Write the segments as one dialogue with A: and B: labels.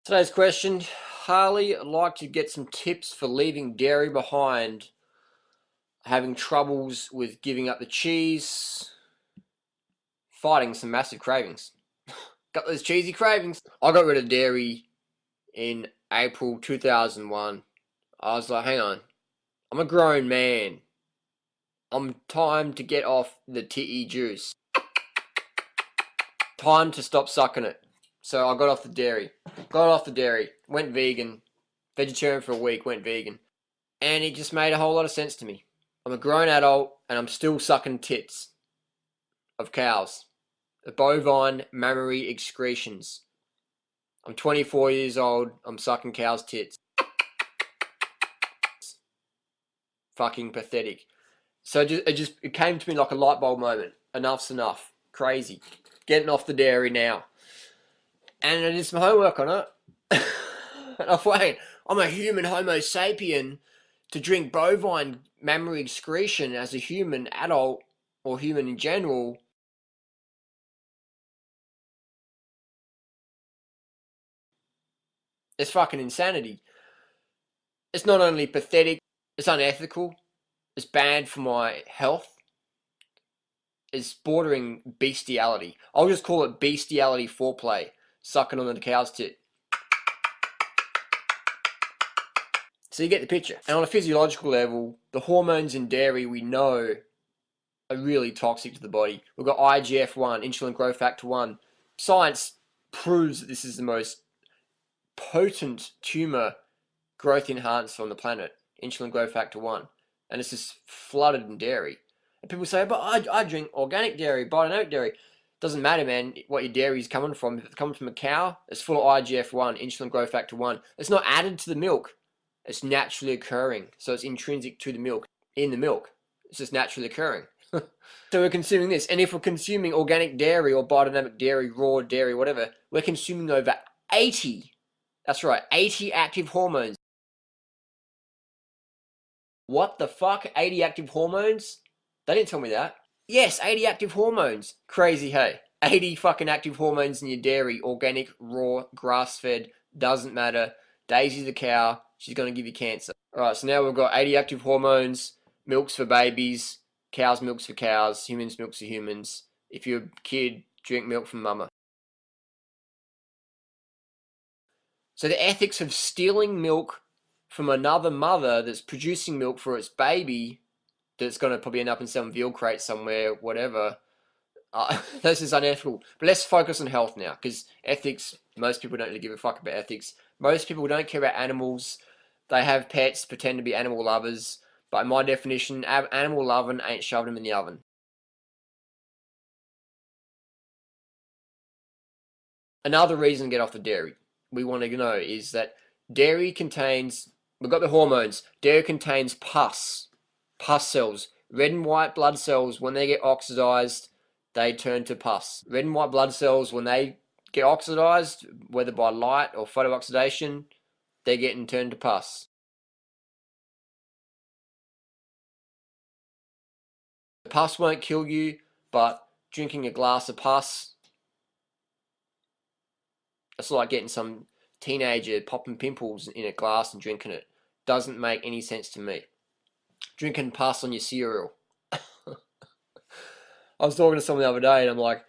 A: Today's question, Harley, I'd like to get some tips for leaving dairy behind, having troubles with giving up the cheese, fighting some massive cravings. Got those cheesy cravings. I got rid of dairy in April 2001. I was like, hang on, I'm a grown man. I'm time to get off the titty juice. Time to stop sucking it. So I got off the dairy. Went vegan. Vegetarian for a week, went vegan. And it just made a whole lot of sense to me. I'm a grown adult and I'm still sucking tits of cows. The bovine mammary excretions. I'm 24 years old. I'm sucking cows' tits. Fucking pathetic. So it came to me like a light bulb moment. Enough's enough. Crazy. Getting off the dairy now. And I did some homework on it. And I wait, I'm a human Homo sapien to drink bovine mammary excretion as a human adult or human in general. It's fucking insanity. It's not only pathetic, it's unethical, it's bad for my health, it's bordering bestiality. I'll just call it bestiality foreplay, sucking on the cow's tit. So you get the picture. And on a physiological level, the hormones in dairy we know are really toxic to the body. We've got IGF-1, insulin growth factor 1. Science proves that this is the most potent tumor growth enhancer on the planet, insulin growth factor 1. And it's just flooded in dairy. And people say, but I drink organic dairy, biodynamic dairy. Doesn't matter, man, what your dairy is coming from. If it's coming from a cow, it's full of IGF-1, insulin growth factor 1. It's not added to the milk. It's naturally occurring. So it's intrinsic to the milk, in the milk. It's just naturally occurring. So we're consuming this. And if we're consuming organic dairy or biodynamic dairy, raw dairy, whatever, we're consuming over 80, that's right, 80 active hormones. What the fuck? 80 active hormones? They didn't tell me that. Yes, 80 active hormones. Crazy, hey. 80 fucking active hormones in your dairy, organic, raw, grass-fed, doesn't matter. Daisy the cow, she's going to give you cancer. Alright, so now we've got 80 active hormones, milks for babies, cows' milks for cows, humans' milks for humans. If you're a kid, drink milk from mama. So the ethics of stealing milk from another mother that's producing milk for its baby that's going to probably end up in some veal crate somewhere, whatever. This is unethical. But let's focus on health now, because ethics, most people don't really give a fuck about ethics. Most people don't care about animals. They have pets, pretend to be animal lovers. But in my definition, animal loving ain't shoving them in the oven. Another reason to get off the dairy we want to know is that dairy contains, we've got the hormones, dairy contains pus cells. Red and white blood cells, when they get oxidized, they turn to pus. Red and white blood cells, when they get oxidized, whether by light or photooxidation, they're getting turned to pus. The pus won't kill you, but drinking a glass of pus, it's like getting some teenager popping pimples in a glass and drinking it. Doesn't make any sense to me. Drinking pus on your cereal. I was talking to someone the other day and I'm like,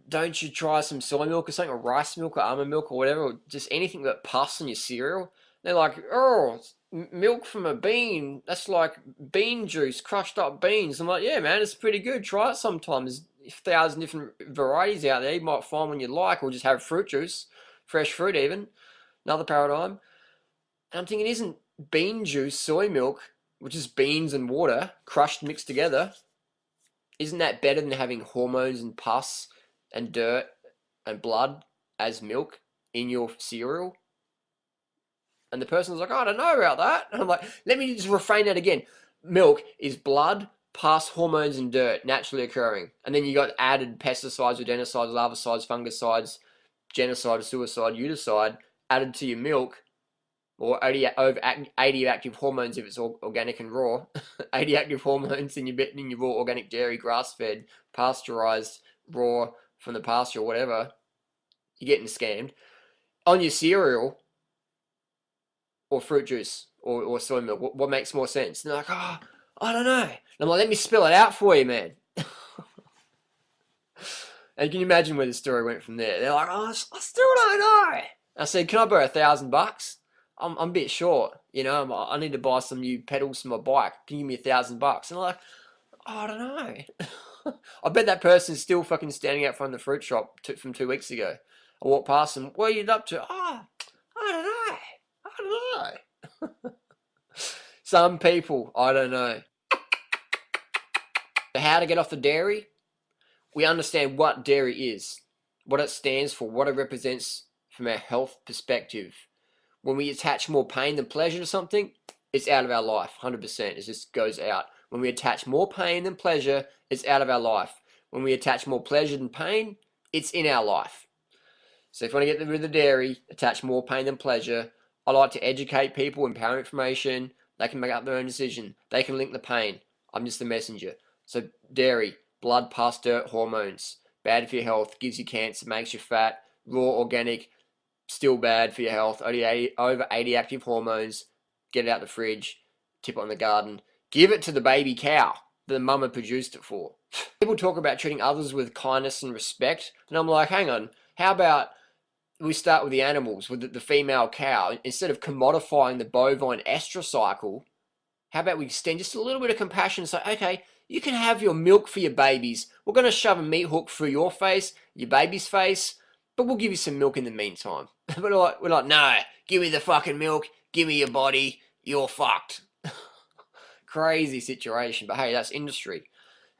A: don't you try some soy milk or something, or rice milk or almond milk or whatever, or just anything that pus in your cereal? They're like, oh, milk from a bean, that's like bean juice, crushed up beans. I'm like, yeah, man, it's pretty good. Try it sometime. There's 1,000 different varieties out there. You might find one you like, or just have fruit juice, fresh fruit even. Another paradigm. And I'm thinking, isn't bean juice, soy milk, which is beans and water, crushed, mixed together, isn't that better than having hormones and pus and dirt and blood as milk in your cereal? And the person was like, oh, I don't know about that. And I'm like, let me just reframe that again. Milk is blood, pus, hormones, and dirt naturally occurring. And then you got added pesticides, rodenticides, larvicides, fungicides, genocide, suicide, uticide added to your milk, or 80, over 80 active hormones if it's organic and raw, 80 active hormones in your raw organic dairy, grass-fed, pasteurized, raw from the pasture or whatever, you're getting scammed. on your cereal or fruit juice or soy milk? What makes more sense? And they're like, oh, I don't know. And I'm like, let me spill it out for you, man. And can you imagine where the story went from there? They're like, oh, I still don't know. I said, can I borrow $1,000? I'm a bit short, you know. I need to buy some new pedals for my bike. Can you give me $1,000? And they're like, oh, I don't know. I bet that person's still fucking standing out front of the fruit shop from 2 weeks ago. I walked past them. What are you up to? Oh, I don't know. I don't know. Some people, I don't know. How to get off the dairy? We understand what dairy is, what it stands for, what it represents from a health perspective. When we attach more pain than pleasure to something, it's out of our life, 100%. It just goes out. When we attach more pain than pleasure, it's out of our life. When we attach more pleasure than pain, it's in our life. So if you want to get rid of the dairy, attach more pain than pleasure. I like to educate people, empower information. They can make up their own decision. They can link the pain. I'm just the messenger. So dairy, blood, pus, dirt, hormones. Bad for your health, gives you cancer, makes you fat. Raw, organic, still bad for your health. Over 80 active hormones. Get it out the fridge. Tip it on the garden. Give it to the baby cow that the mama produced it for. People talk about treating others with kindness and respect. And I'm like, hang on. How about we start with the animals, with the female cow? Instead of commodifying the bovine estrous cycle, how about we extend just a little bit of compassion and say, okay, you can have your milk for your babies. We're going to shove a meat hook through your face, your baby's face, but we'll give you some milk in the meantime. But we're like, no, give me the fucking milk, give me your body, you're fucked. Crazy situation, but hey, that's industry.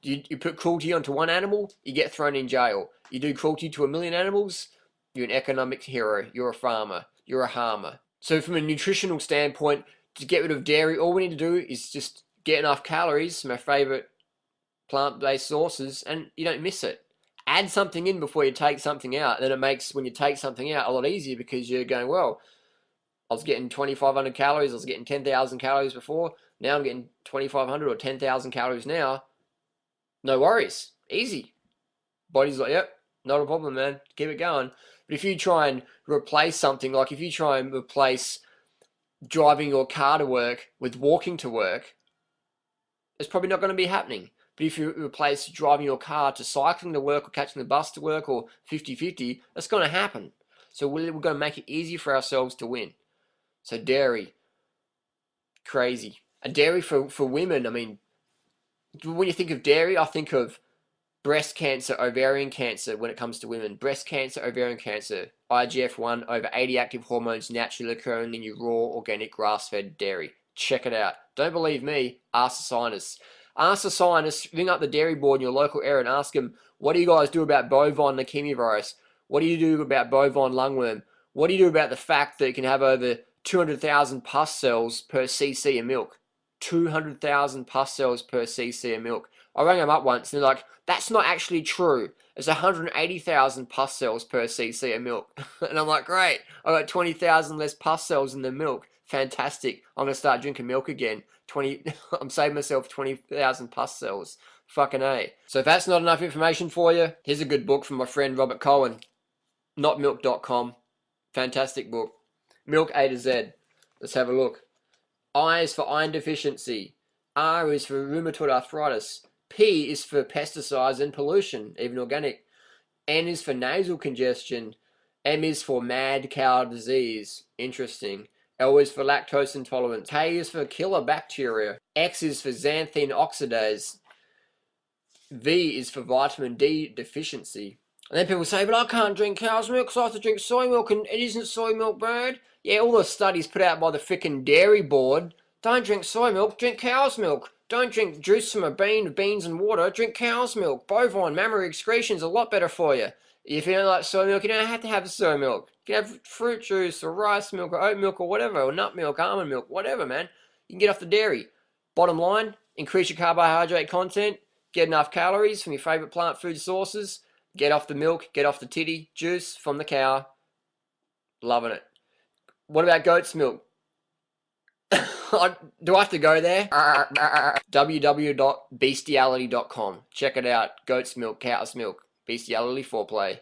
A: You put cruelty onto one animal, you get thrown in jail. You do cruelty to 1 million animals, you're an economic hero, you're a farmer, you're a harmer. So from a nutritional standpoint, to get rid of dairy, all we need to do is just get enough calories from our favourite plant-based sources, and you don't miss it. Add something in before you take something out, then it makes, when you take something out, a lot easier, because you're going, well, I was getting 2,500 calories, I was getting 10,000 calories before, now I'm getting 2,500 or 10,000 calories now. No worries, easy. Body's like, yep, not a problem, man, keep it going. But if you try and replace something, like if you try and replace driving your car to work with walking to work, it's probably not going to be happening. But if you replace driving your car to cycling to work or catching the bus to work or 50-50, that's going to happen. So we're going to make it easy for ourselves to win. So dairy, crazy. And dairy for women, I mean, when you think of dairy, I think of breast cancer, ovarian cancer when it comes to women. Breast cancer, ovarian cancer, IGF-1, over 80 active hormones naturally occurring in your raw, organic, grass-fed dairy. Check it out. Don't believe me? Ask the scientists. Ask the scientists, ring up the dairy board in your local area and ask them, what do you guys do about bovine leukemia virus? What do you do about bovine lungworm? What do you do about the fact that you can have over 200,000 pus cells per cc of milk? 200,000 pus cells per cc of milk. I rang them up once and they're like, that's not actually true. It's 180,000 pus cells per cc of milk. And I'm like, great, I got 20,000 less pus cells in the milk. Fantastic. I'm going to start drinking milk again. I'm saving myself 20,000 pus cells. Fucking A. So if that's not enough information for you, here's a good book from my friend Robert Cohen. Notmilk.com. Fantastic book. Milk A to Z. Let's have a look. I is for iron deficiency. R is for rheumatoid arthritis. P is for pesticides and pollution, even organic. N is for nasal congestion. M is for mad cow disease. Interesting. L is for lactose intolerance. K is for killer bacteria. X is for xanthine oxidase. V is for vitamin D deficiency. And then people say, but I can't drink cow's milk because I have to drink soy milk and it isn't soy milk bad. Yeah, all the studies put out by the frickin' dairy board. Don't drink soy milk, drink cow's milk. Don't drink juice from a bean, beans and water, drink cow's milk. Bovine mammary excretion's a lot better for you. If you don't like soy milk, you don't have to have soy milk. You can have fruit juice or rice milk or oat milk or whatever, or nut milk, almond milk, whatever, man. You can get off the dairy. Bottom line, increase your carbohydrate content, get enough calories from your favourite plant food sources, get off the milk, get off the titty, juice from the cow. Loving it. What about goat's milk? Do I have to go there? www.bestiality.com. Check it out. Goat's milk, cow's milk. Bestiality foreplay.